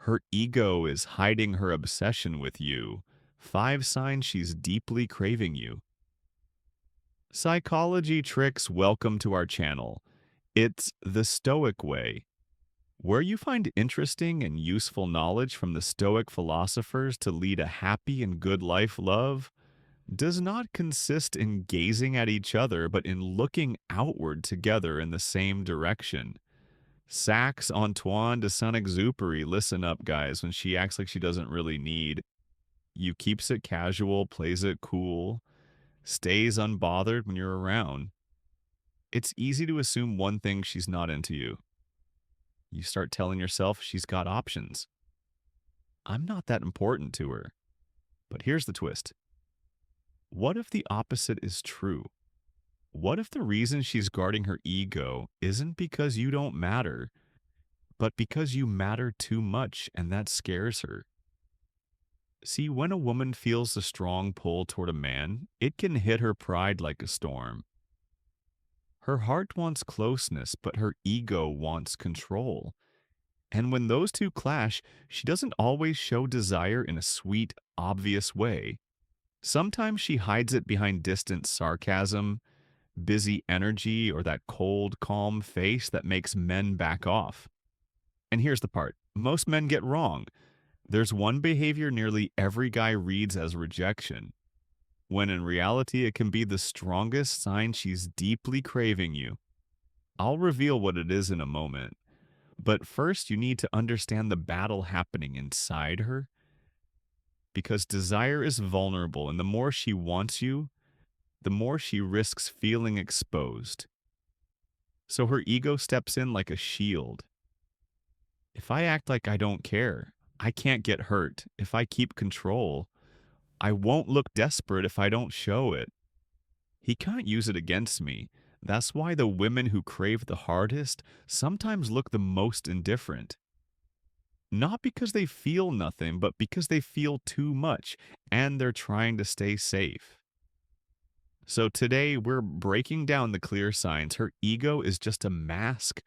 Her ego is hiding her obsession with you. 5 signs she's deeply craving you. Psychology tricks, welcome to our channel. It's the Stoic way, where you find interesting and useful knowledge from the Stoic philosophers to lead a happy and good life. Love does not consist in gazing at each other, but in looking outward together in the same direction. Sax Antoine de Saint-Exupéry, listen up, guys, when she acts like she doesn't really need. You keeps it casual, plays it cool, stays unbothered when you're around. It's easy to assume one thing: she's not into you. You start telling yourself she's got options. I'm not that important to her. But here's the twist. What if the opposite is true? What if the reason she's guarding her ego isn't because you don't matter, but because you matter too much and that scares her? See, when a woman feels a strong pull toward a man, it can hit her pride like a storm. Her heart wants closeness, but her ego wants control. And when those two clash, she doesn't always show desire in a sweet, obvious way. Sometimes she hides it behind distant sarcasm, busy energy, or that cold, calm face that makes men back off. And here's the part most men get wrong. There's one behavior nearly every guy reads as rejection, when in reality it can be the strongest sign she's deeply craving you. I'll reveal what it is in a moment, but first you need to understand the battle happening inside her, because desire is vulnerable, and the more she wants you, the more she risks feeling exposed. So her ego steps in like a shield. If I act like I don't care, I can't get hurt. If I keep control, I won't look desperate if I don't show it. He can't use it against me. That's why the women who crave the hardest sometimes look the most indifferent. Not because they feel nothing, but because they feel too much and they're trying to stay safe. So today we're breaking down the clear signs. Her ego is just a mask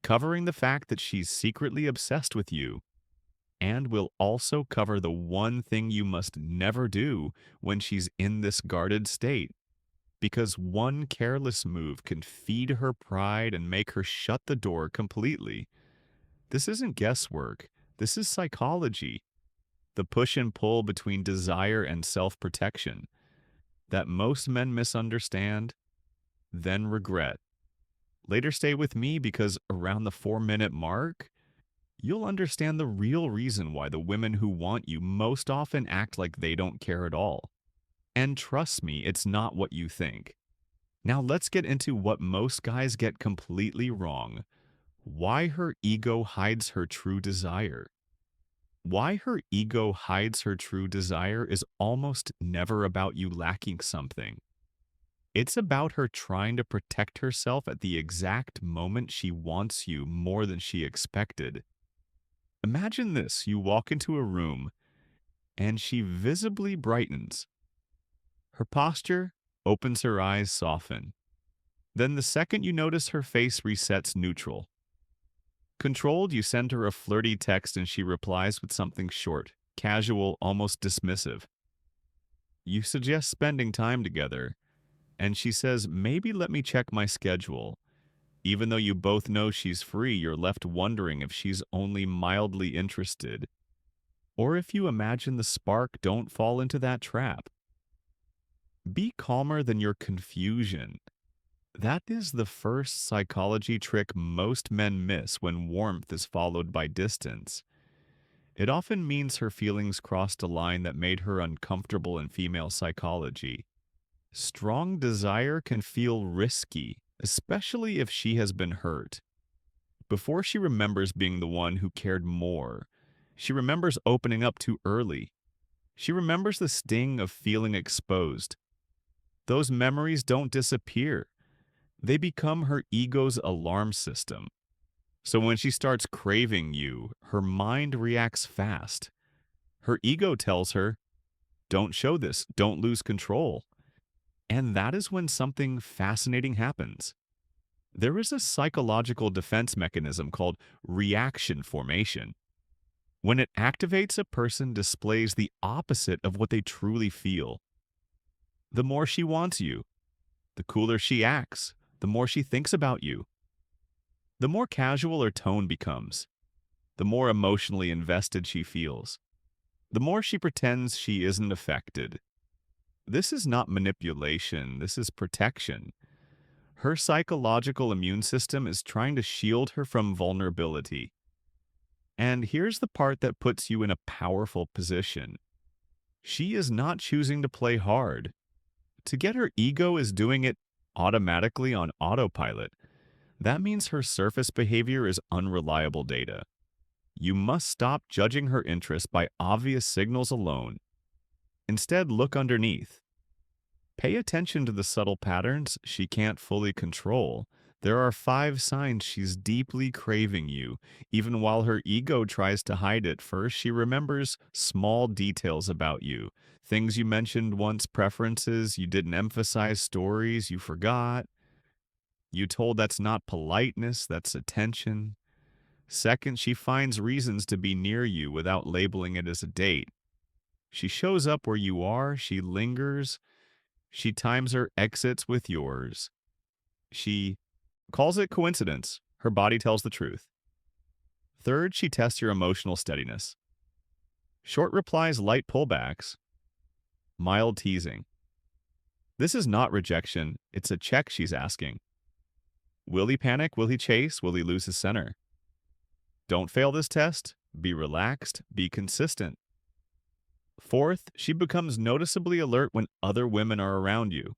covering the fact that she's secretly obsessed with you. And we'll also cover the one thing you must never do when she's in this guarded state. Because one careless move can feed her pride and make her shut the door completely. This isn't guesswork. This is psychology. The push and pull between desire and self-protection that most men misunderstand, then regret. Later stay with me, because around the 4-minute mark, you'll understand the real reason why the women who want you most often act like they don't care at all. And trust me, it's not what you think. Now let's get into what most guys get completely wrong. Why her ego hides her true desire. Why her ego hides her true desire is almost never about you lacking something. It's about her trying to protect herself at the exact moment she wants you more than she expected. Imagine this: you walk into a room and she visibly brightens. Her posture opens, her eyes soften. Then the second you notice, her face resets neutral. Controlled, you send her a flirty text and she replies with something short, casual, almost dismissive. You suggest spending time together, and she says, maybe let me check my schedule. Even though you both know she's free, you're left wondering if she's only mildly interested. Or if you imagine the spark, don't fall into that trap. Be calmer than your confusion. That is the first psychology trick most men miss when warmth is followed by distance. It often means her feelings crossed a line that made her uncomfortable in female psychology. Strong desire can feel risky, especially if she has been hurt. Before she remembers being the one who cared more, she remembers opening up too early. She remembers the sting of feeling exposed. Those memories don't disappear. They become her ego's alarm system. So when she starts craving you, her mind reacts fast. Her ego tells her, don't show this, don't lose control. And that is when something fascinating happens. There is a psychological defense mechanism called reaction formation. When it activates, a person displays the opposite of what they truly feel. The more she wants you, the cooler she acts, the more she thinks about you. The more casual her tone becomes, the more emotionally invested she feels. The more she pretends she isn't affected. This is not manipulation, this is protection. Her psychological immune system is trying to shield her from vulnerability. And here's the part that puts you in a powerful position. She is not choosing to play hard. To get her ego is doing it automatically on autopilot. That means her surface behavior is unreliable data. You must stop judging her interest by obvious signals alone. Instead, look underneath. Pay attention to the subtle patterns she can't fully control. There are 5 signs she's deeply craving you. Even while her ego tries to hide it, first she remembers small details about you. Things you mentioned once, preferences you didn't emphasize, stories you forgot. You told that's not politeness, that's attention. Second, she finds reasons to be near you without labeling it as a date. She shows up where you are, she lingers, she times her exits with yours. She calls it coincidence. Her body tells the truth. Third, she tests your emotional steadiness. Short replies, light pullbacks, mild teasing. This is not rejection, it's a check she's asking. Will he panic? Will he chase? Will he lose his center? Don't fail this test. Be relaxed. Be consistent. Fourth, she becomes noticeably alert when other women are around you.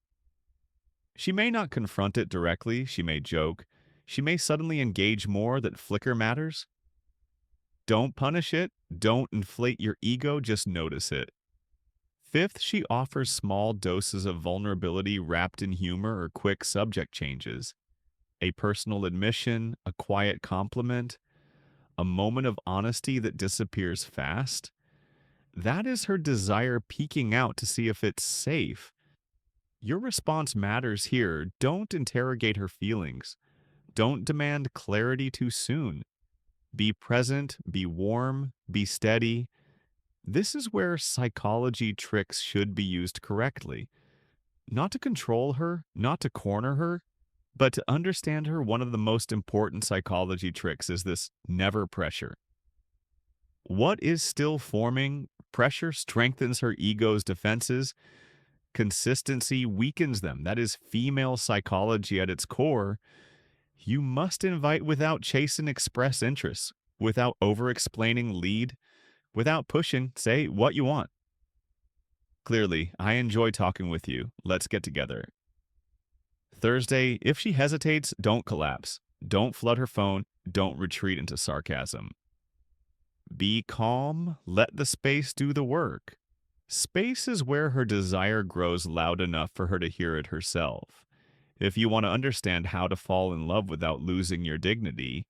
She may not confront it directly, she may joke, she may suddenly engage more that flicker matters. Don't punish it, don't inflate your ego, just notice it. Fifth, she offers small doses of vulnerability wrapped in humor or quick subject changes. A personal admission, a quiet compliment, a moment of honesty that disappears fast. That is her desire peeking out to see if it's safe. Your response matters here. Don't interrogate her feelings. Don't demand clarity too soon. Be present, be warm, be steady. This is where psychology tricks should be used correctly. Not to control her, not to corner her, but to understand her. One of the most important psychology tricks is this: never pressure. What is still forming? Pressure strengthens her ego's defenses. Consistency weakens them. That is female psychology at its core. You must invite without chase and express interests, without over-explaining, lead, without pushing, say what you want. Clearly, I enjoy talking with you. Let's get together. Thursday, if she hesitates, don't collapse. Don't flood her phone. Don't retreat into sarcasm. Be calm. Let the space do the work. Space is where her desire grows loud enough for her to hear it herself. If you want to understand how to fall in love without losing your dignity,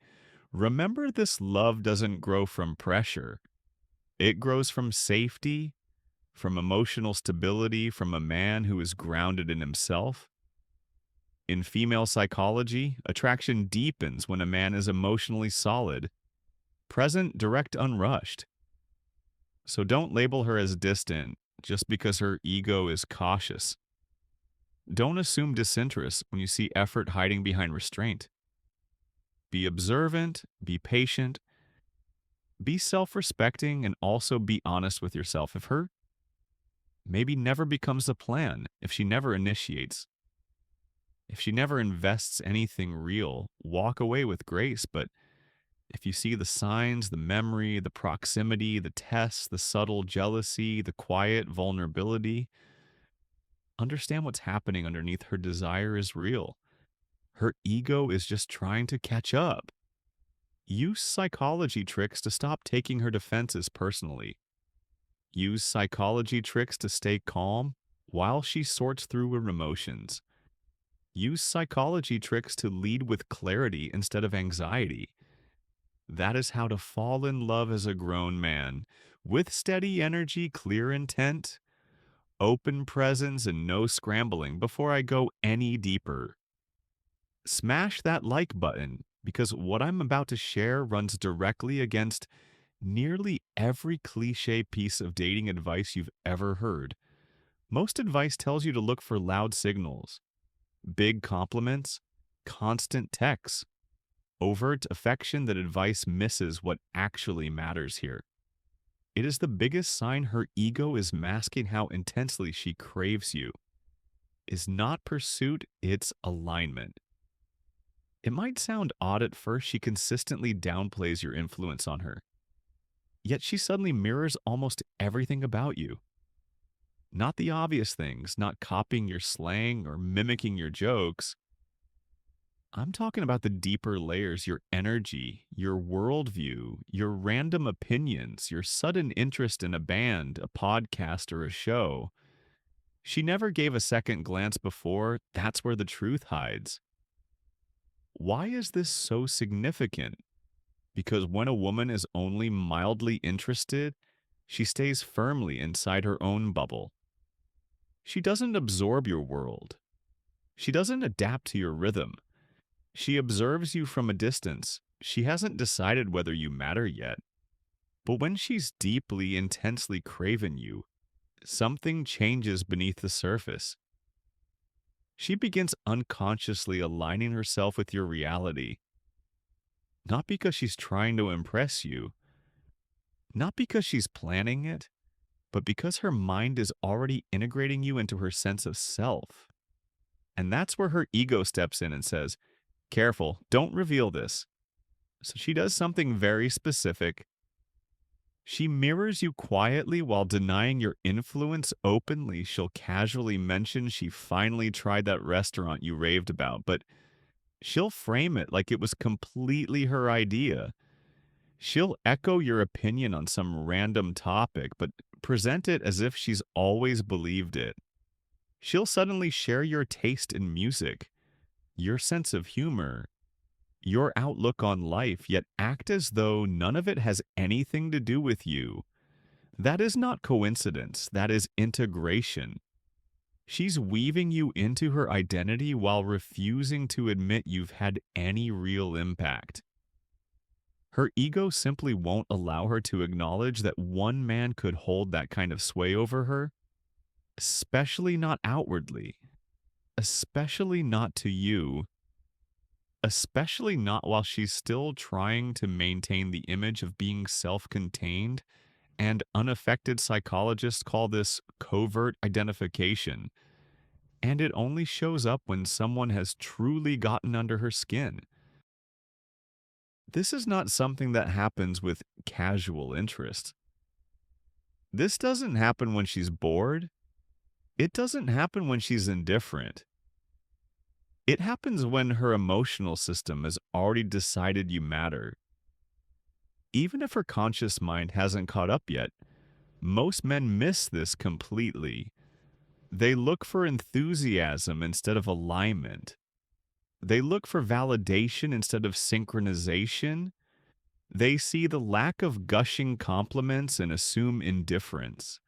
remember this: love doesn't grow from pressure. It grows from safety, from emotional stability, from a man who is grounded in himself. In female psychology, attraction deepens when a man is emotionally solid, present, direct, unrushed. So don't label her as distant just because her ego is cautious. Don't assume disinterest when you see effort hiding behind restraint. Be observant, be patient, be self-respecting, and also be honest with yourself. If her maybe never becomes a plan, if she never initiates, if she never invests anything real, walk away with grace. But if you see the signs, the memory, the proximity, the tests, the subtle jealousy, the quiet vulnerability, understand what's happening underneath. Her desire is real. Her ego is just trying to catch up. Use psychology tricks to stop taking her defenses personally. Use psychology tricks to stay calm while she sorts through her emotions. Use psychology tricks to lead with clarity instead of anxiety. That is how to fall in love as a grown man, with steady energy, clear intent, open presence, and no scrambling. Before I go any deeper, smash that like button, because what I'm about to share runs directly against Nearly every cliche piece of dating advice you've ever heard. Most advice tells you to look for loud signals, big compliments, constant texts, overt affection. That advice misses what actually matters here. It is the biggest sign her ego is masking how intensely she craves you. Is not pursuit, it's alignment. It might sound odd at first, she consistently downplays your influence on her. Yet she suddenly mirrors almost everything about you. Not the obvious things, not copying your slang or mimicking your jokes. I'm talking about the deeper layers: your energy, your worldview, your random opinions, your sudden interest in a band, a podcast, or a show. She never gave a second glance before. That's where the truth hides. Why is this so significant? Because when a woman is only mildly interested, she stays firmly inside her own bubble. She doesn't absorb your world. She doesn't adapt to your rhythm. She observes you from a distance. She hasn't decided whether you matter yet. But when she's deeply, intensely craving you, something changes beneath the surface. She begins unconsciously aligning herself with your reality. Not because she's trying to impress you, not because she's planning it, but because her mind is already integrating you into her sense of self. And that's where her ego steps in and says, "Careful, don't reveal this." So she does something very specific. She mirrors you quietly while denying your influence openly. She'll casually mention she finally tried that restaurant you raved about, but she'll frame it like it was completely her idea. She'll echo your opinion on some random topic, but present it as if she's always believed it. She'll suddenly share your taste in music, your sense of humor, your outlook on life, yet act as though none of it has anything to do with you. That is not coincidence, that is integration. She's weaving you into her identity while refusing to admit you've had any real impact. Her ego simply won't allow her to acknowledge that one man could hold that kind of sway over her, especially not outwardly, especially not to you, especially not while she's still trying to maintain the image of being self-contained and unaffected. Psychologists call this covert identification, and it only shows up when someone has truly gotten under her skin. This is not something that happens with casual interest. This doesn't happen when she's bored. It doesn't happen when she's indifferent. It happens when her emotional system has already decided you matter. Even if her conscious mind hasn't caught up yet, most men miss this completely. They look for enthusiasm instead of alignment. They look for validation instead of synchronization. They see the lack of gushing compliments and assume indifference.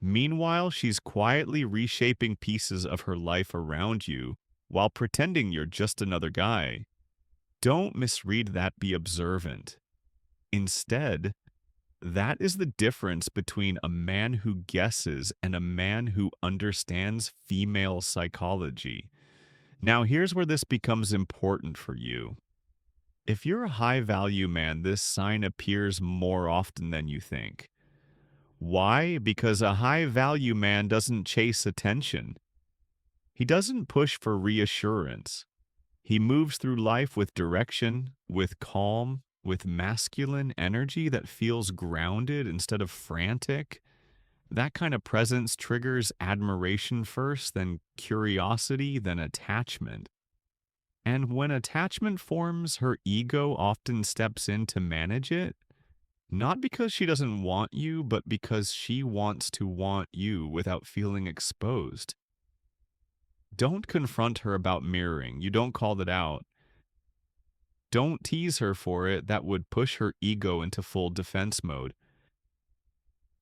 Meanwhile, she's quietly reshaping pieces of her life around you while pretending you're just another guy. Don't misread that, be observant. Instead, that is the difference between a man who guesses and a man who understands female psychology. Now, here's where this becomes important for you. If you're a high-value man, this sign appears more often than you think. Why? Because a high-value man doesn't chase attention. He doesn't push for reassurance. He moves through life with direction, with calm, with masculine energy that feels grounded instead of frantic. That kind of presence triggers admiration first, then curiosity, then attachment. And when attachment forms, her ego often steps in to manage it, not because she doesn't want you, but because she wants to want you without feeling exposed. Don't confront her about mirroring. You don't call it out. Don't tease her for it. That would push her ego into full defense mode.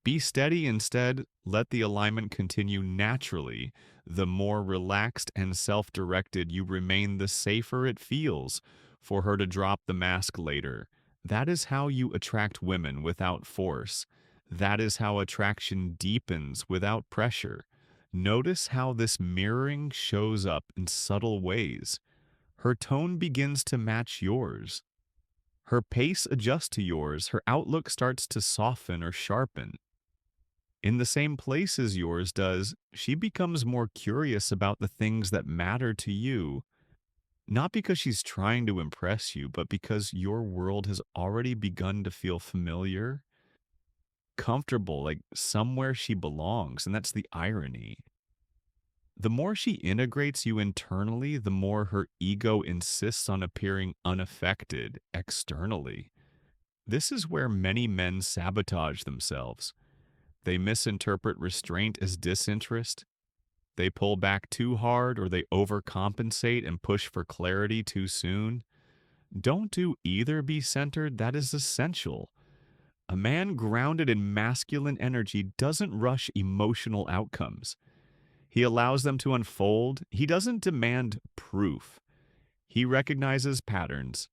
Be steady instead. Let the alignment continue naturally. The more relaxed and self-directed you remain, the safer it feels for her to drop the mask later. That is how you attract women without force. That is how attraction deepens without pressure. Notice how this mirroring shows up in subtle ways. Her tone begins to match yours. Her pace adjusts to yours. Her outlook starts to soften or sharpen. In the same place as yours does, she becomes more curious about the things that matter to you, not because she's trying to impress you, but because your world has already begun to feel familiar, comfortable, like somewhere she belongs. And that's the irony. The more she integrates you internally, the more her ego insists on appearing unaffected externally. This is where many men sabotage themselves. They misinterpret restraint as disinterest. They pull back too hard or they overcompensate and push for clarity too soon. Don't do either be centered. That is essential. A man grounded in masculine energy doesn't rush emotional outcomes. He allows them to unfold. He doesn't demand proof. He recognizes patterns.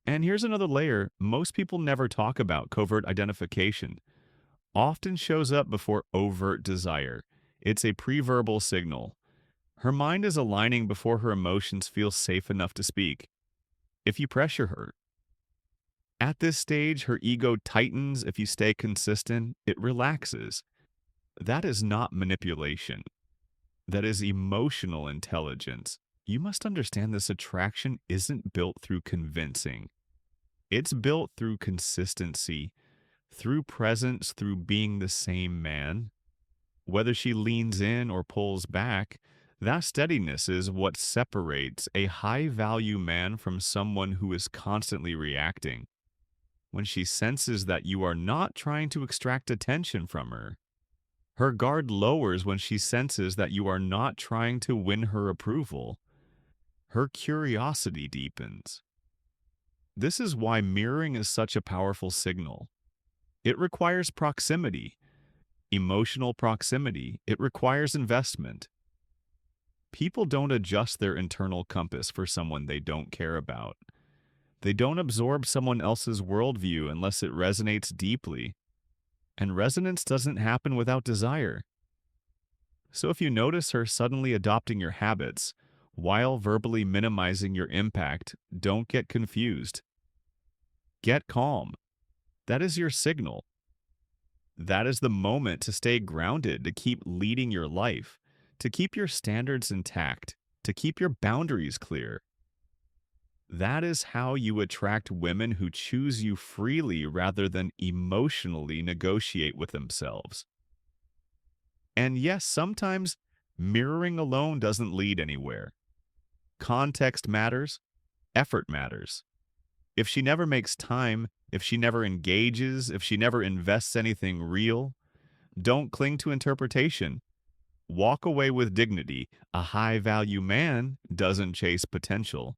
And here's another layer most people never talk about: covert identification. Often shows up before overt desire. It's a preverbal signal. Her mind is aligning before her emotions feel safe enough to speak. If you pressure her, at this stage, her ego tightens. If you stay consistent, it relaxes. That is not manipulation. That is emotional intelligence. You must understand this attraction isn't built through convincing. It's built through consistency, through presence, through being the same man. Whether she leans in or pulls back, that steadiness is what separates a high-value man from someone who is constantly reacting. When she senses that you are not trying to extract attention from her, her guard lowers. When she senses that you are not trying to win her approval, her curiosity deepens. This is why mirroring is such a powerful signal. It requires proximity, emotional proximity. It requires investment. People don't adjust their internal compass for someone they don't care about. They don't absorb someone else's worldview unless it resonates deeply. And resonance doesn't happen without desire. So if you notice her suddenly adopting your habits while verbally minimizing your impact, don't get confused. Get calm. That is your signal. That is the moment to stay grounded, to keep leading your life, to keep your standards intact, to keep your boundaries clear. That is how you attract women who choose you freely rather than emotionally negotiate with themselves. And yes, sometimes mirroring alone doesn't lead anywhere. Context matters, effort matters. If she never makes time, if she never engages, if she never invests anything real, don't cling to interpretation. Walk away with dignity. A high-value man doesn't chase potential.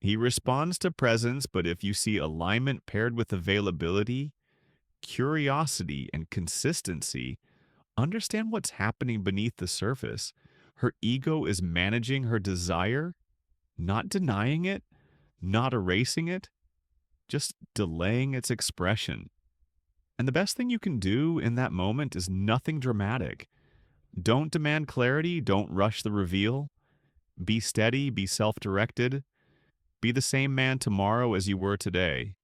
He responds to presence, but if you see alignment paired with availability, curiosity, and consistency, understand what's happening beneath the surface. Her ego is managing her desire, not denying it, not erasing it, just delaying its expression. And the best thing you can do in that moment is nothing dramatic. Don't demand clarity, don't rush the reveal. Be steady, be self-directed. Be the same man tomorrow as you were today.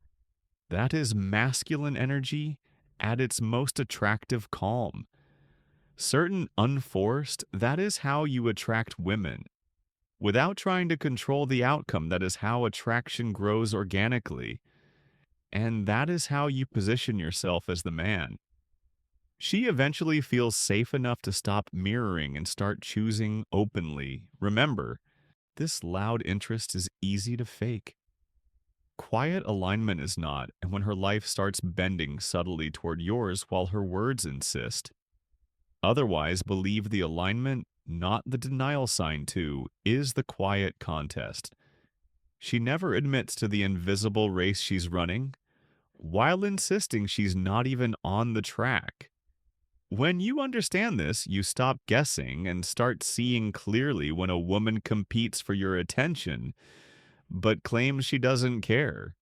That is masculine energy at its most attractive calm. Certain unforced, that is how you attract women. Without trying to control the outcome, that is how attraction grows organically. And that is how you position yourself as the man. She eventually feels safe enough to stop mirroring and start choosing openly. Remember, this loud interest is easy to fake. Quiet alignment is not, and when her life starts bending subtly toward yours while her words insist. Otherwise, believe the alignment, not the denial sign too, is the quiet contest. She never admits to the invisible race she's running, while insisting she's not even on the track. When you understand this, you stop guessing and start seeing clearly when a woman competes for your attention, but claims she doesn't care.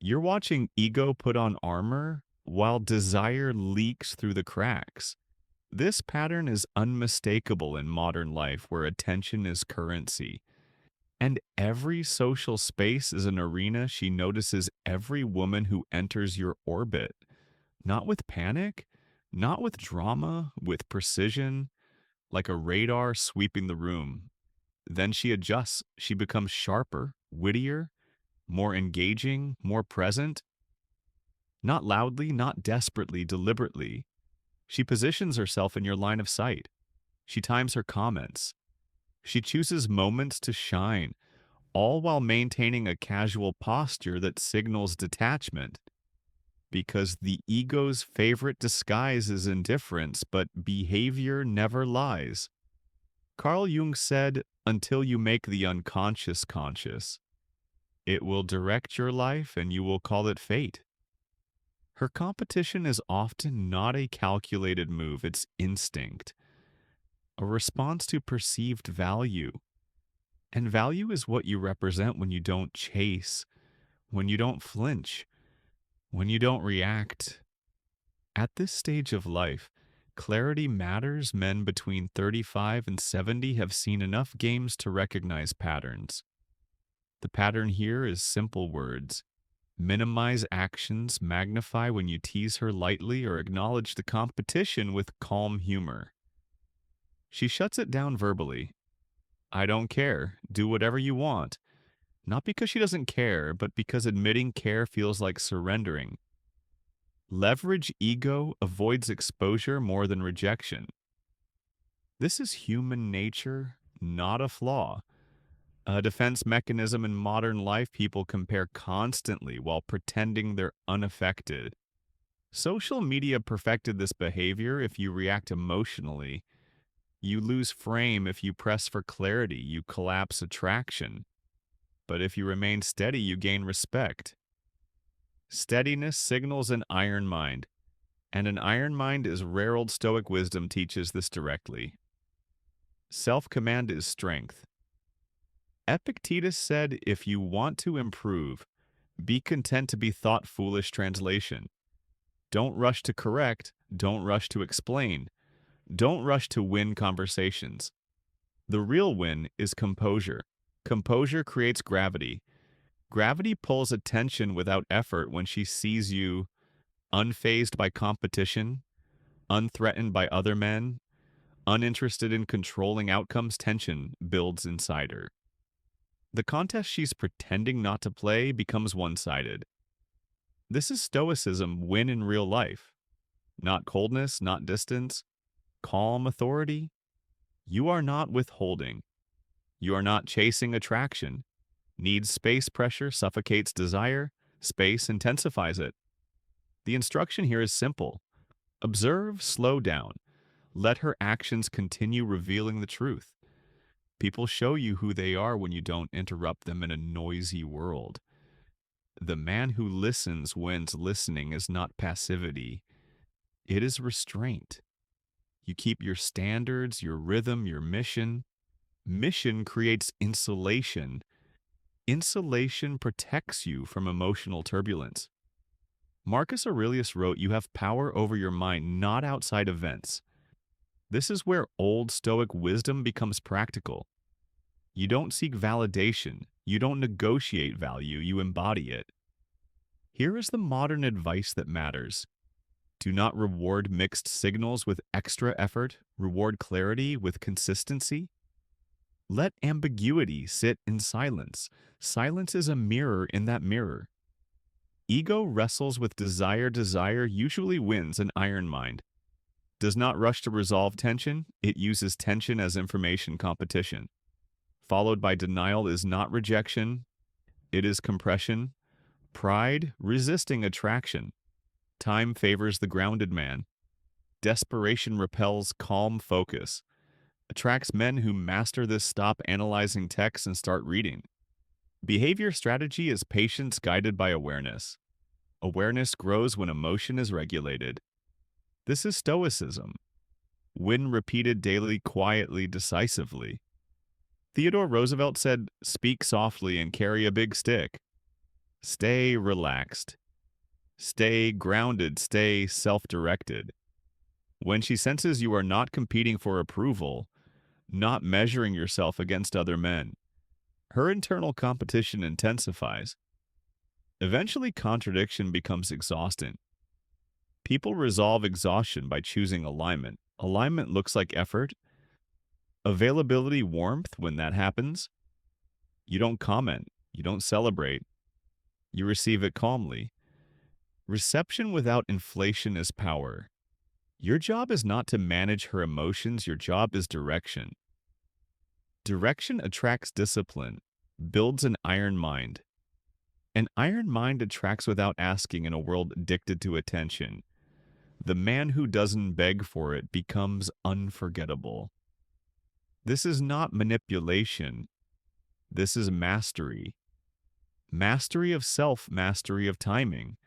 You're watching ego put on armor while desire leaks through the cracks. This pattern is unmistakable in modern life where attention is currency. And every social space is an arena she notices every woman who enters your orbit. Not with panic, not with drama, with precision, like a radar sweeping the room. Then she adjusts. She becomes sharper, wittier, more engaging, more present. Not loudly, not desperately, deliberately. She positions herself in your line of sight. She times her comments. She chooses moments to shine, all while maintaining a casual posture that signals detachment. Because the ego's favorite disguise is indifference, but behavior never lies. Carl Jung said, until you make the unconscious conscious, it will direct your life and you will call it fate. Her competition is often not a calculated move, it's instinct, a response to perceived value. And value is what you represent when you don't chase, when you don't flinch, when you don't react. At this stage of life, clarity matters. Men between 35 and 70 have seen enough games to recognize patterns. The pattern here is simple words. Minimize actions, magnify when you tease her lightly, or acknowledge the competition with calm humor. She shuts it down verbally. I don't care. Do whatever you want. Not because she doesn't care, but because admitting care feels like surrendering. Leverage ego avoids exposure more than rejection. This is human nature, not a flaw. A defense mechanism in modern life people compare constantly while pretending they're unaffected. Social media perfected this behavior. If you react emotionally, you lose frame. If you press for clarity, you collapse attraction. But if you remain steady, you gain respect. Steadiness signals an iron mind, and an iron mind is rare. Old Stoic wisdom teaches this directly. Self-command is strength. Epictetus said, if you want to improve, be content to be thought foolish. Translation. Don't rush to correct, don't rush to explain, don't rush to win conversations. The real win is composure. Composure creates gravity. Gravity pulls attention without effort. When she sees you unfazed by competition, unthreatened by other men, uninterested in controlling outcomes, tension builds inside her. The contest she's pretending not to play becomes one-sided. This is stoicism win in real life. Not coldness, not distance, calm authority. You are not withholding. You are not chasing attraction. Needs space pressure suffocates desire. Space intensifies it. The instruction here is simple. Observe, slow down. Let her actions continue revealing the truth. People show you who they are when you don't interrupt them in a noisy world. The man who listens wins. Listening is not passivity. It is restraint. You keep your standards, your rhythm, your mission. Mission creates insulation. Insulation protects you from emotional turbulence. Marcus Aurelius wrote, you have power over your mind, not outside events. This is where old Stoic wisdom becomes practical. You don't seek validation. You don't negotiate value. You embody it. Here is the modern advice that matters. Do not reward mixed signals with extra effort. Reward clarity with consistency. Let ambiguity sit in silence. Silence is a mirror in that mirror. Ego wrestles with desire. Desire usually wins an iron mind. Does not rush to resolve tension. It uses tension as information competition. Followed by denial is not rejection. It is compression. Pride, resisting attraction. Time favors the grounded man. Desperation repels calm focus. Attracts men who master this. Stop analyzing texts and start reading. Behavior strategy is patience guided by awareness. Awareness grows when emotion is regulated. This is stoicism. Win repeated daily, quietly, decisively. Theodore Roosevelt said, speak softly and carry a big stick. Stay relaxed. Stay grounded. Stay self directed. When she senses you are not competing for approval, not measuring yourself against other men, her internal competition intensifies. Eventually, contradiction becomes exhausting. People resolve exhaustion by choosing alignment. Alignment looks like effort, availability, warmth when that happens. You don't comment, you don't celebrate, you receive it calmly. Reception without inflation is power. Your job is not to manage her emotions, your job is direction. Direction attracts discipline, builds an iron mind. An iron mind attracts without asking in a world addicted to attention. The man who doesn't beg for it becomes unforgettable. This is not manipulation. This is mastery. Mastery of self, mastery of timing,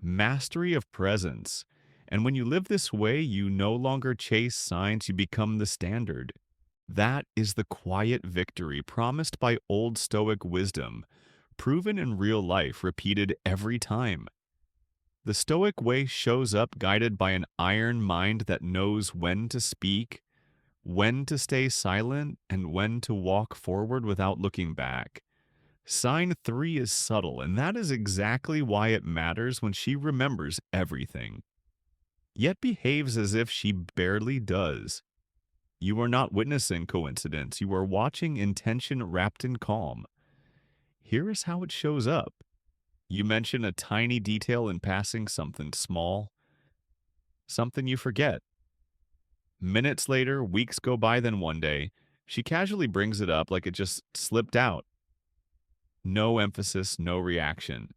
mastery of presence. And when you live this way, you no longer chase signs, you become the standard. That is the quiet victory promised by old Stoic wisdom, proven in real life, repeated every time. The Stoic way shows up guided by an iron mind that knows when to speak, when to stay silent, and when to walk forward without looking back. Sign 3 is subtle, and that is exactly why it matters when she remembers everything, yet behaves as if she barely does. You are not witnessing coincidence, you are watching intention wrapped in calm. Here is how it shows up. You mention a tiny detail in passing, something small, something you forget. Minutes later, weeks go by, then one day, she casually brings it up like it just slipped out. No emphasis, no reaction.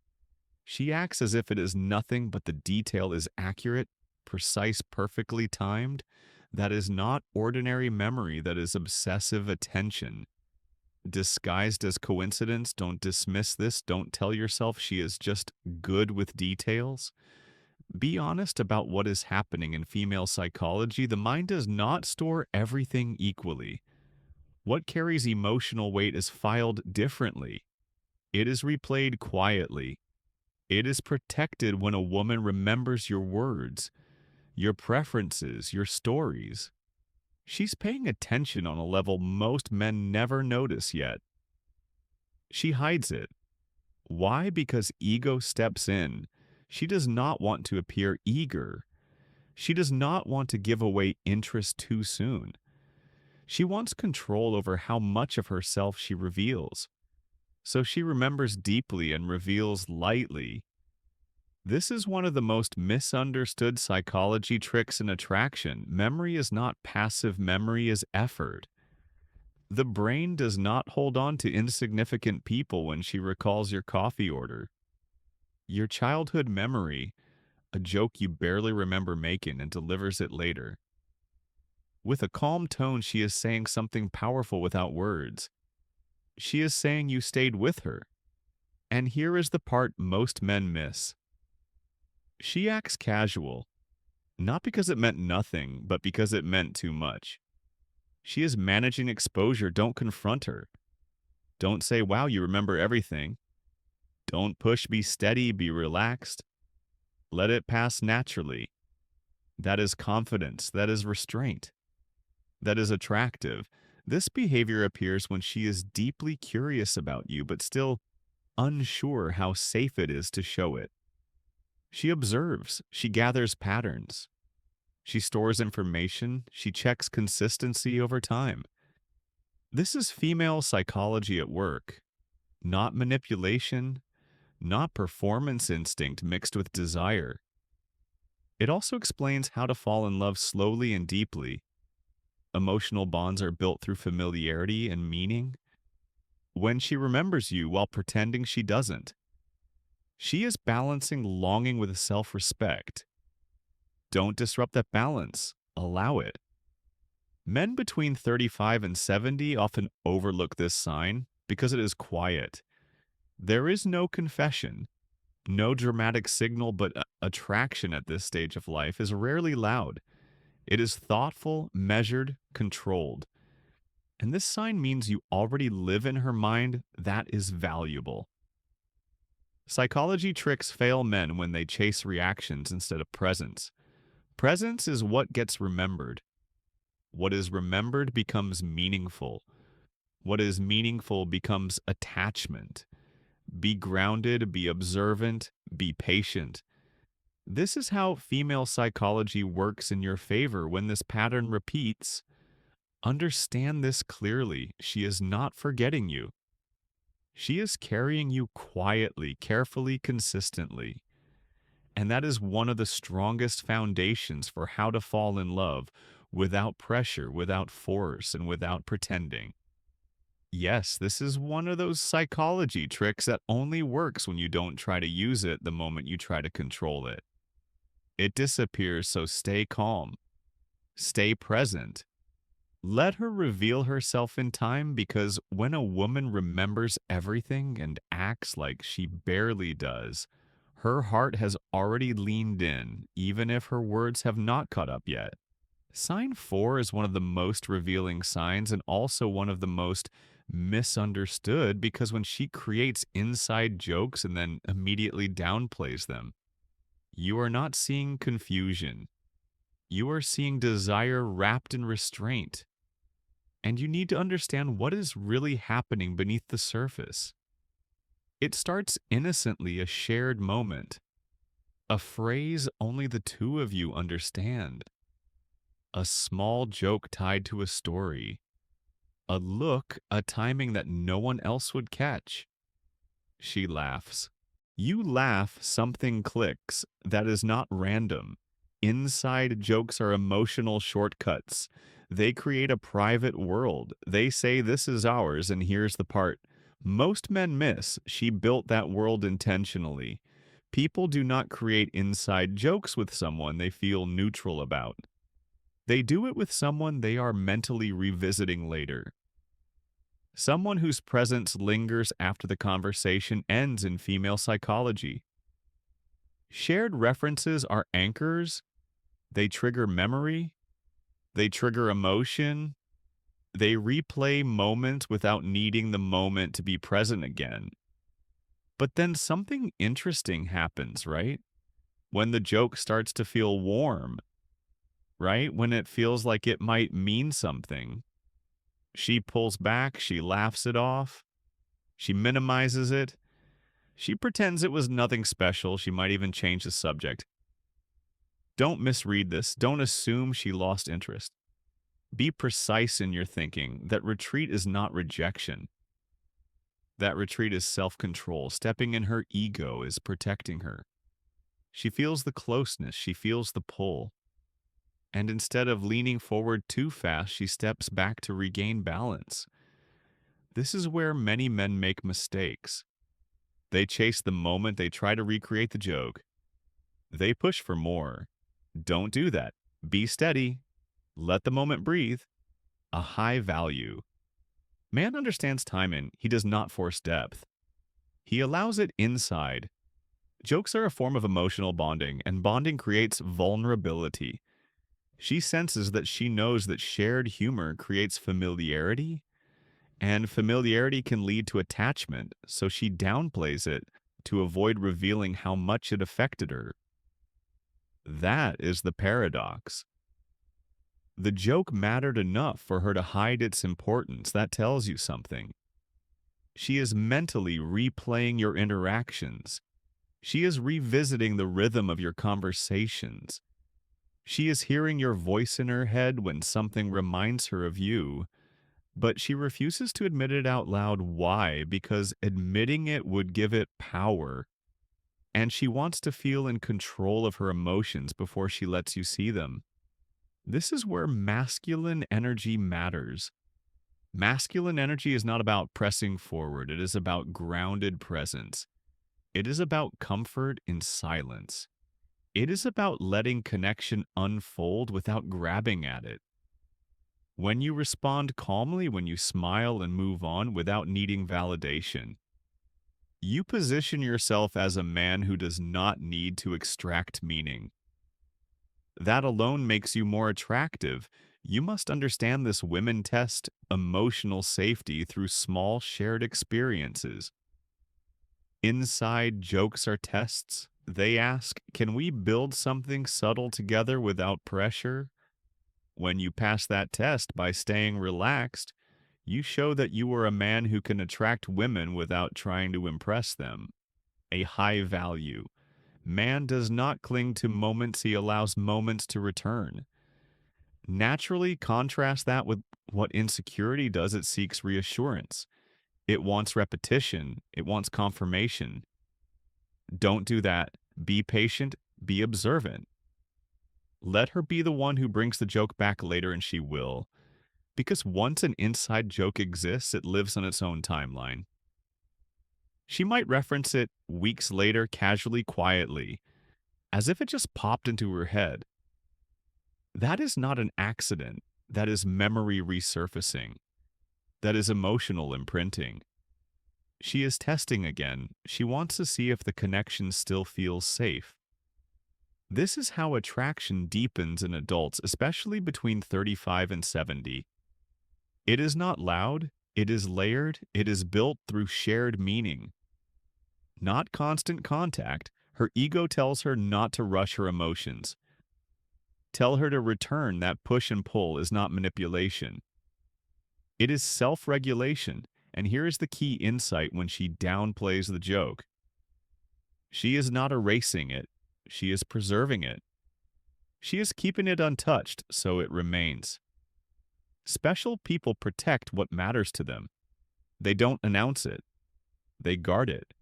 She acts as if it is nothing, but the detail is accurate, precise, perfectly timed. That is not ordinary memory, that is obsessive attention. Disguised as coincidence, don't dismiss this, don't tell yourself she is just good with details. Be honest about what is happening in female psychology. The mind does not store everything equally. What carries emotional weight is filed differently. It is replayed quietly. It is protected when a woman remembers your words, your preferences, your stories. She's paying attention on a level most men never notice yet. She hides it. Why? Because ego steps in. She does not want to appear eager. She does not want to give away interest too soon. She wants control over how much of herself she reveals. So she remembers deeply and reveals lightly. This is one of the most misunderstood psychology tricks in attraction. Memory is not passive, memory is effort. The brain does not hold on to insignificant people when she recalls your coffee order. Your childhood memory, a joke you barely remember making, and delivers it later. With a calm tone, she is saying something powerful without words. She is saying you stayed with her. And here is the part most men miss. She acts casual, not because it meant nothing, but because it meant too much. She is managing exposure. Don't confront her. Don't say, wow, you remember everything. Don't push, be steady, be relaxed. Let it pass naturally. That is confidence. That is restraint. That is attractive. This behavior appears when she is deeply curious about you, but still unsure how safe it is to show it. She observes. She gathers patterns. She stores information. She checks consistency over time. This is female psychology at work, not manipulation, not performance instinct mixed with desire. It also explains how to fall in love slowly and deeply. Emotional bonds are built through familiarity and meaning. When she remembers you while pretending she doesn't, she is balancing longing with self-respect. Don't disrupt that balance. Allow it. Men between 35 and 70 often overlook this sign because it is quiet. There is no confession, no dramatic signal, but attraction at this stage of life is rarely loud. It is thoughtful, measured, controlled. And this sign means you already live in her mind. That is valuable. Psychology tricks fail men when they chase reactions instead of presence. Presence is what gets remembered. What is remembered becomes meaningful. What is meaningful becomes attachment. Be grounded, be observant, be patient. This is how female psychology works in your favor when this pattern repeats. Understand this clearly. She is not forgetting you. She is carrying you quietly, carefully, consistently. And that is one of the strongest foundations for how to fall in love without pressure, without force, and without pretending. Yes, this is one of those psychology tricks that only works when you don't try to use it the moment you try to control it. It disappears, so stay calm, stay present. Let her reveal herself in time, because when a woman remembers everything and acts like she barely does, her heart has already leaned in, even if her words have not caught up yet. Sign 4 is one of the most revealing signs and also one of the most misunderstood, because when she creates inside jokes and then immediately downplays them, you are not seeing confusion. You are seeing desire wrapped in restraint. And you need to understand what is really happening beneath the surface. It starts innocently, a shared moment, a phrase only the two of you understand, a small joke tied to a story, a look, a timing that no one else would catch. She laughs. You laugh, something clicks. That is not random. Inside jokes are emotional shortcuts. They create a private world. They say this is ours, and here's the part most men miss. She built that world intentionally. People do not create inside jokes with someone they feel neutral about. They do it with someone they are mentally revisiting later. Someone whose presence lingers after the conversation ends in female psychology. Shared references are anchors. They trigger memory. They trigger emotion. They replay moments without needing the moment to be present again. But then something interesting happens, right? When the joke starts to feel warm, right? When it feels like it might mean something. She pulls back, she laughs it off, she minimizes it, she pretends it was nothing special, she might even change the subject. Don't misread this, don't assume she lost interest. Be precise in your thinking that retreat is not rejection. That retreat is self-control. Stepping in her ego is protecting her. She feels the closeness, she feels the pull. And instead of leaning forward too fast, she steps back to regain balance. This is where many men make mistakes. They chase the moment, they try to recreate the joke. They push for more. Don't do that. Be steady. Let the moment breathe. A high value. Man understands timing. He does not force depth. He allows it inside. Jokes are a form of emotional bonding, and bonding creates vulnerability. She senses that she knows that shared humor creates familiarity, and familiarity can lead to attachment, so she downplays it to avoid revealing how much it affected her. That is the paradox. The joke mattered enough for her to hide its importance. That tells you something. She is mentally replaying your interactions. She is revisiting the rhythm of your conversations. She is hearing your voice in her head when something reminds her of you, but she refuses to admit it out loud. Why? Because admitting it would give it power. And she wants to feel in control of her emotions before she lets you see them. This is where masculine energy matters. Masculine energy is not about pressing forward. It is about grounded presence. It is about comfort in silence. It is about letting connection unfold without grabbing at it. When you respond calmly, when you smile and move on without needing validation, you position yourself as a man who does not need to extract meaning. That alone makes you more attractive. You must understand this. Women test emotional safety through small shared experiences. Inside jokes are tests. They ask, can we build something subtle together without pressure? When you pass that test by staying relaxed, you show that you are a man who can attract women without trying to impress them. A high value. Man does not cling to moments, he allows moments to return. Naturally, contrast that with what insecurity does. It seeks reassurance. It wants repetition. It wants confirmation. Don't do that. Be patient. Be observant. Let her be the one who brings the joke back later, and she will. Because once an inside joke exists, it lives on its own timeline. She might reference it weeks later, casually, quietly, as if it just popped into her head. That is not an accident. That is memory resurfacing. That is emotional imprinting. She is testing again. She wants to see if the connection still feels safe. This is how attraction deepens in adults, especially between 35 and 70. It is not loud, it is layered, it is built through shared meaning. Not constant contact. Her ego tells her not to rush her emotions. Tell her to return. That push and pull is not manipulation. It is self-regulation, and here is the key insight when she downplays the joke. She is not erasing it, she is preserving it. She is keeping it untouched so it remains. Special people protect what matters to them. They don't announce it. They guard it.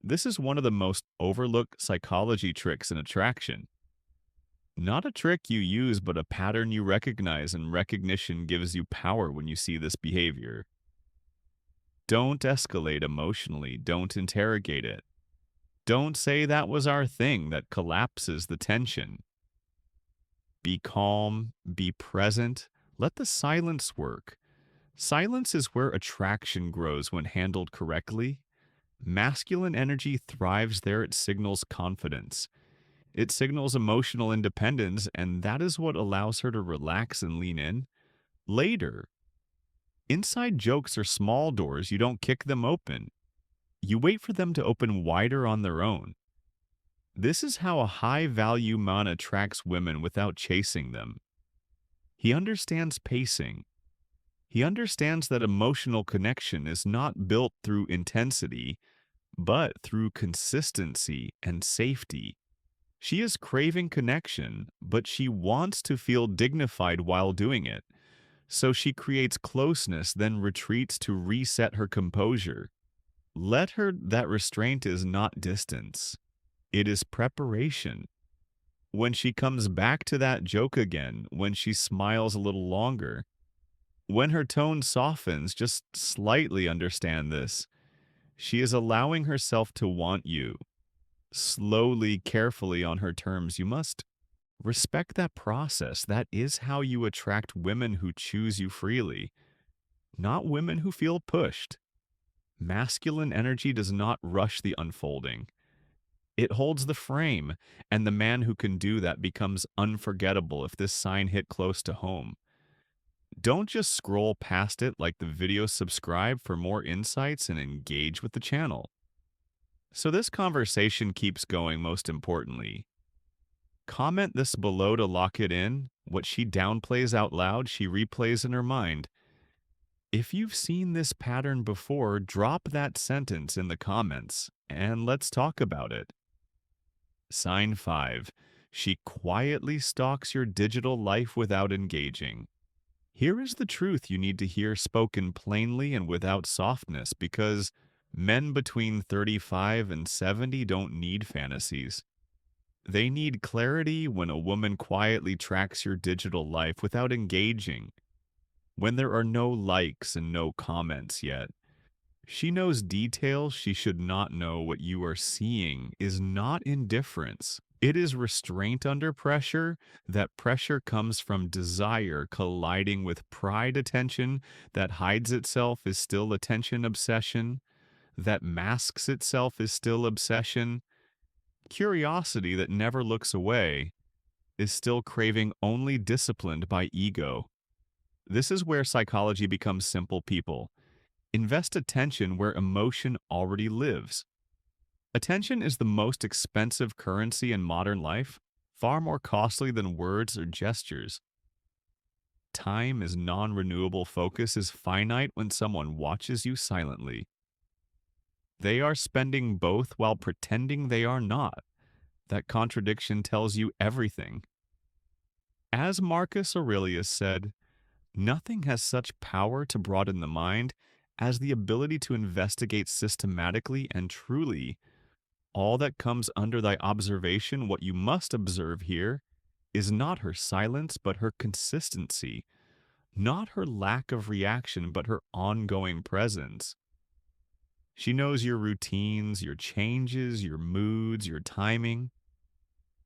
This is one of the most overlooked psychology tricks in attraction. Not a trick you use, but a pattern you recognize, and recognition gives you power when you see this behavior. Don't escalate emotionally. Don't interrogate it. Don't say that was our thing. That collapses the tension. Be calm. Be present. Let the silence work. Silence is where attraction grows when handled correctly. Masculine energy thrives there. It signals confidence. It signals emotional independence, and that is what allows her to relax and lean in. Later, inside jokes are small doors. You don't kick them open. You wait for them to open wider on their own. This is how a high-value man attracts women without chasing them. He understands pacing. He understands that emotional connection is not built through intensity, but through consistency and safety. She is craving connection, but she wants to feel dignified while doing it. So she creates closeness, then retreats to reset her composure. Let her that restraint is not distance. It is preparation. When she comes back to that joke again, when she smiles a little longer, when her tone softens, just slightly understand this. She is allowing herself to want you. Slowly, carefully, on her terms. You must respect that process. That is how you attract women who choose you freely, not women who feel pushed. Masculine energy does not rush the unfolding. It holds the frame, and the man who can do that becomes unforgettable if this sign hit close to home. Don't just scroll past it like the video. Subscribe for more insights and engage with the channel. So this conversation keeps going. Most importantly, comment this below to lock it in. What she downplays out loud, she replays in her mind. If you've seen this pattern before, drop that sentence in the comments, and let's talk about it. Sign 5. She quietly stalks your digital life without engaging. Here is the truth you need to hear, spoken plainly and without softness, because men between 35 and 70 don't need fantasies. They need clarity. When a woman quietly tracks your digital life without engaging, when there are no likes and no comments yet, she knows details she should not know. What you are seeing is not indifference. It is restraint under pressure. That pressure comes from desire colliding with pride. Attention that hides itself is still attention. Obsession that masks itself is still obsession. Curiosity that never looks away is still craving, only disciplined by ego. This is where psychology becomes simple. People invest attention where emotion already lives. Attention is the most expensive currency in modern life, far more costly than words or gestures. Time is non-renewable, focus is finite when someone watches you silently. They are spending both while pretending they are not. That contradiction tells you everything. As Marcus Aurelius said, nothing has such power to broaden the mind as the ability to investigate systematically and truly all that comes under thy observation. What you must observe here is not her silence, but her consistency, not her lack of reaction, but her ongoing presence. She knows your routines, your changes, your moods, your timing.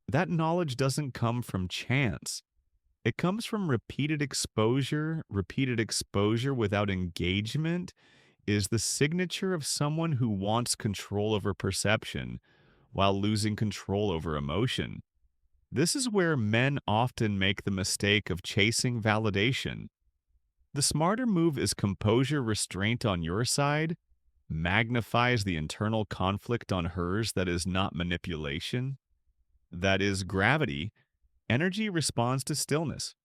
That knowledge doesn't come from chance. It comes from repeated exposure. Repeated exposure without engagement is the signature of someone who wants control over perception while losing control over emotion. This is where men often make the mistake of chasing validation. The smarter move is composure, restraint on your side, magnifies the internal conflict on hers. That is not manipulation. That is gravity. Energy responds to stillness.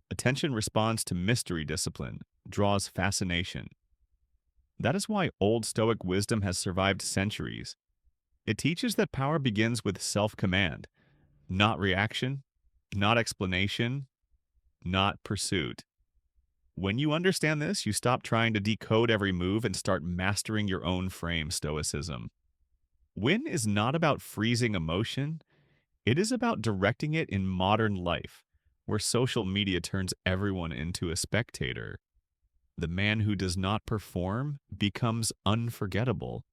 Attention responds to mystery, discipline, draws fascination. That is why old Stoic wisdom has survived centuries. It teaches that power begins with self-command, not reaction, not explanation, not pursuit. When you understand this, you stop trying to decode every move and start mastering your own frame. Stoicism. Win is not about freezing emotion, it is about directing it in modern life, where social media turns everyone into a spectator. The man who does not perform becomes unforgettable.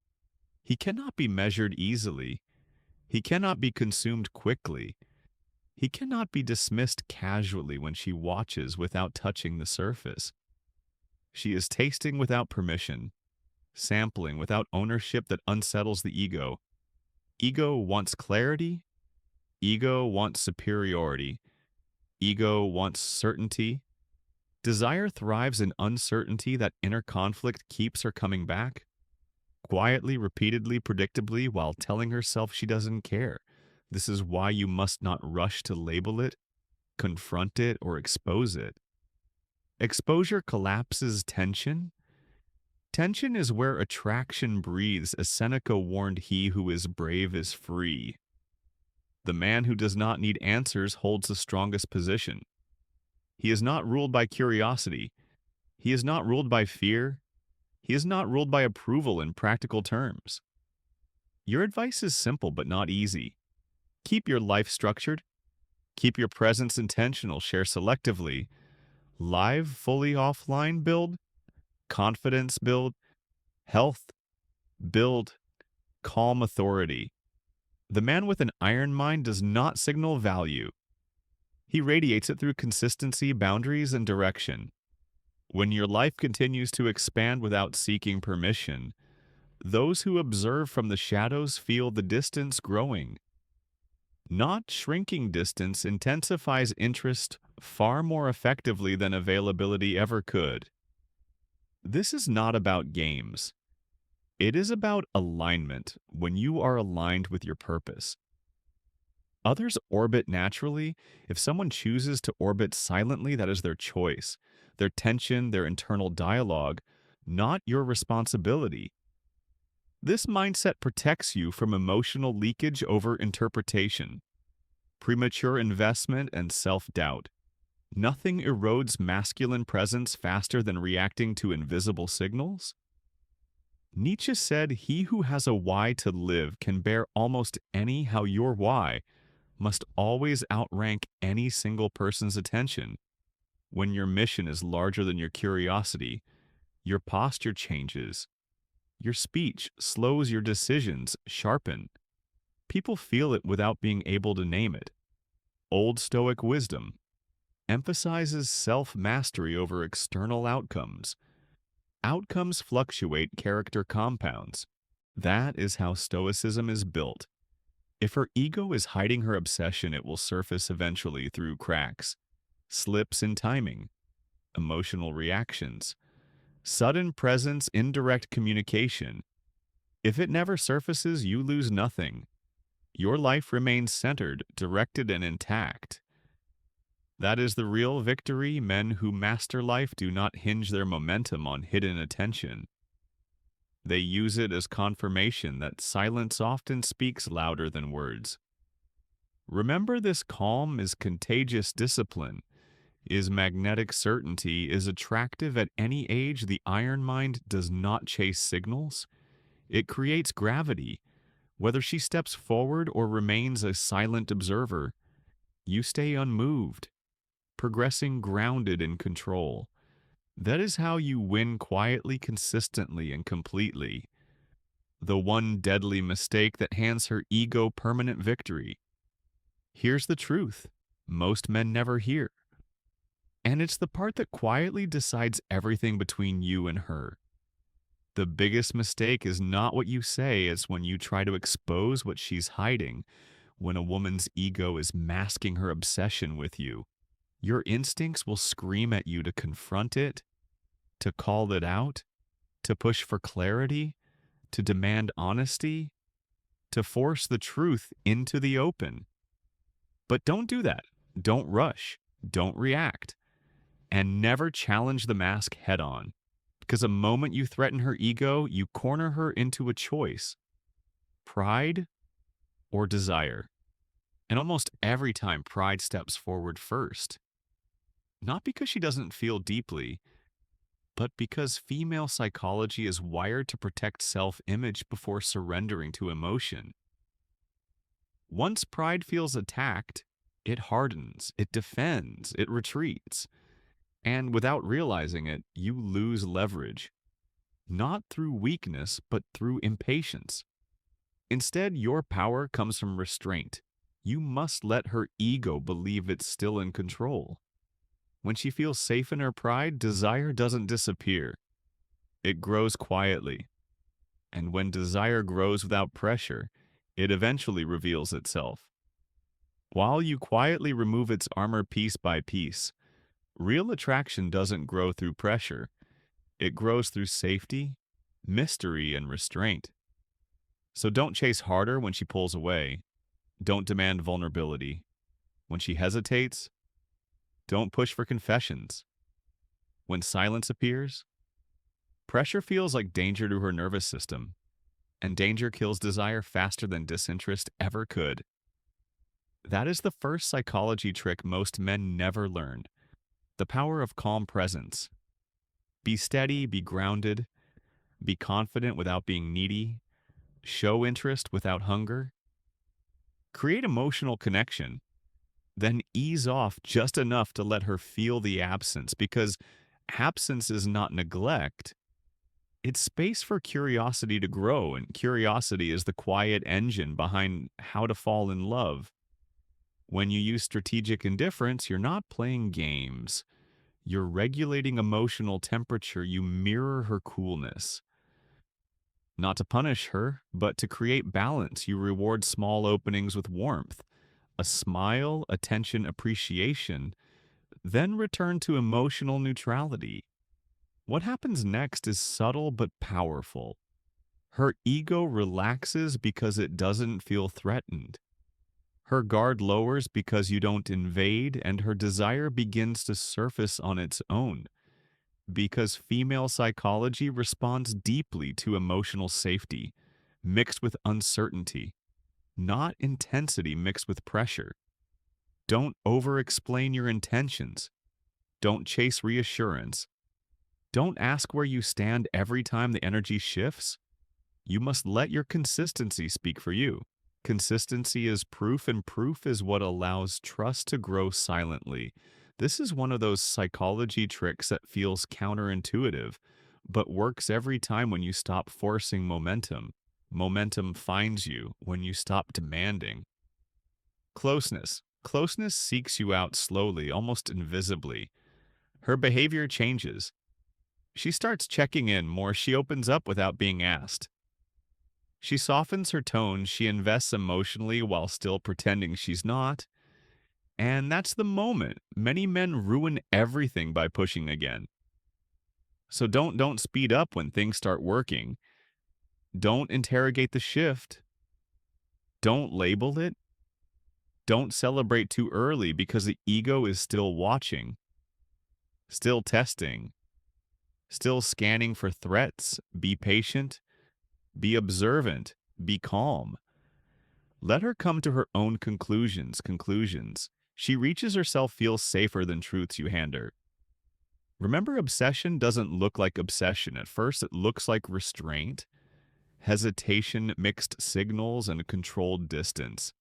He cannot be measured easily. He cannot be consumed quickly. He cannot be dismissed casually when she watches without touching the surface. She is tasting without permission, sampling without ownership that unsettles the ego. Ego wants clarity. Ego wants superiority. Ego wants certainty. Desire thrives in uncertainty. That inner conflict keeps her coming back, quietly, repeatedly, predictably, while telling herself she doesn't care. This is why you must not rush to label it, confront it, or expose it. Exposure collapses tension. Tension is where attraction breathes. As Seneca warned, he who is brave is free. The man who does not need answers holds the strongest position. He is not ruled by curiosity. He is not ruled by fear. He is not ruled by approval in practical terms. Your advice is simple but not easy. Keep your life structured. Keep your presence intentional. Share selectively. Live, fully offline, build. Confidence, build. Health, build. Calm authority. The man with an iron mind does not signal value. He radiates it through consistency, boundaries, and direction. When your life continues to expand without seeking permission, those who observe from the shadows feel the distance growing. Not shrinking distance intensifies interest far more effectively than availability ever could. This is not about games. It is about alignment. When you are aligned with your purpose, others orbit naturally. If someone chooses to orbit silently, that is their choice, their tension, their internal dialogue, not your responsibility. This mindset protects you from emotional leakage over interpretation, premature investment, and self-doubt. Nothing erodes masculine presence faster than reacting to invisible signals. Nietzsche said, "He who has a why to live can bear almost any how your why must always outrank any single person's attention." When your mission is larger than your curiosity, your posture changes. Your speech slows, your decisions sharpen. People feel it without being able to name it. Old Stoic wisdom emphasizes self-mastery over external outcomes. Outcomes fluctuate, character compounds. That is how Stoicism is built. If her ego is hiding her obsession, it will surface eventually through cracks, slips in timing, emotional reactions, sudden presence, indirect communication. If it never surfaces, you lose nothing. Your life remains centered, directed, and intact. That is the real victory. Men who master life do not hinge their momentum on hidden attention. They use it as confirmation that silence often speaks louder than words. Remember, this calm is contagious discipline, is magnetic certainty, is attractive at any age. The iron mind does not chase signals. It creates gravity. Whether she steps forward or remains a silent observer, you stay unmoved, progressing grounded in control. That is how you win quietly, consistently, and completely. The one deadly mistake that hands her ego permanent victory. Here's the truth most men never hear. And it's the part that quietly decides everything between you and her. The biggest mistake is not what you say, it's when you try to expose what she's hiding, when a woman's ego is masking her obsession with you. Your instincts will scream at you to confront it, to call it out, to push for clarity, to demand honesty, to force the truth into the open. But don't do that. Don't rush. Don't react. And never challenge the mask head on. Because the moment you threaten her ego, you corner her into a choice: pride or desire. And almost every time, pride steps forward first. Not because she doesn't feel deeply, but because female psychology is wired to protect self-image before surrendering to emotion. Once pride feels attacked, it hardens, it defends, it retreats. And without realizing it, you lose leverage. Not through weakness, but through impatience. Instead, your power comes from restraint. You must let her ego believe it's still in control. When she feels safe in her pride, desire doesn't disappear. It grows quietly. And when desire grows without pressure, it eventually reveals itself. While you quietly remove its armor piece by piece, real attraction doesn't grow through pressure. It grows through safety, mystery, and restraint. So don't chase harder when she pulls away. Don't demand vulnerability. When she hesitates, don't push for confessions. When silence appears, pressure feels like danger to her nervous system, and danger kills desire faster than disinterest ever could. That is the first psychology trick most men never learn: the power of calm presence. Be steady, be grounded, be confident without being needy, show interest without hunger, create emotional connection, then ease off just enough to let her feel the absence, because absence is not neglect. It's space for curiosity to grow, and curiosity is the quiet engine behind how to fall in love. When you use strategic indifference, you're not playing games. You're regulating emotional temperature. You mirror her coolness. Not to punish her, but to create balance, you reward small openings with warmth, a smile, attention, appreciation, then return to emotional neutrality. What happens next is subtle but powerful. Her ego relaxes because it doesn't feel threatened. Her guard lowers because you don't invade, and her desire begins to surface on its own. Because female psychology responds deeply to emotional safety, mixed with uncertainty, not intensity mixed with pressure. Don't over-explain your intentions. Don't chase reassurance. Don't ask where you stand every time the energy shifts. You must let your consistency speak for you. Consistency is proof, and proof is what allows trust to grow silently. This is one of those psychology tricks that feels counterintuitive, but works every time when you stop forcing momentum. Momentum finds you when you stop demanding. Closeness. Closeness seeks you out slowly, almost invisibly. Her behavior changes. She starts checking in more. She opens up without being asked. She softens her tone. She invests emotionally while still pretending she's not. And that's the moment. Many men ruin everything by pushing again. So don't speed up when things start working. Don't interrogate the shift. Don't label it. Don't celebrate too early because the ego is still watching, still testing, still scanning for threats. Be patient, be observant, be calm. Let her come to her own conclusions. She reaches herself feels safer than truths you hand her. Remember, obsession doesn't look like obsession. At first, it looks like restraint, hesitation, mixed signals, and a controlled distance.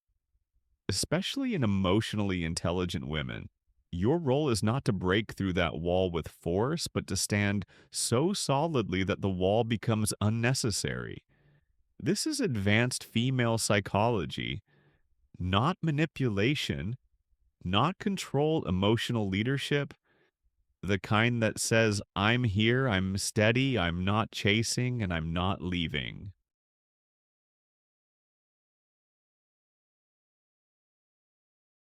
Especially in emotionally intelligent women, your role is not to break through that wall with force, but to stand so solidly that the wall becomes unnecessary. This is advanced female psychology, not manipulation, not controlled emotional leadership, the kind that says, I'm here, I'm steady, I'm not chasing, and I'm not leaving.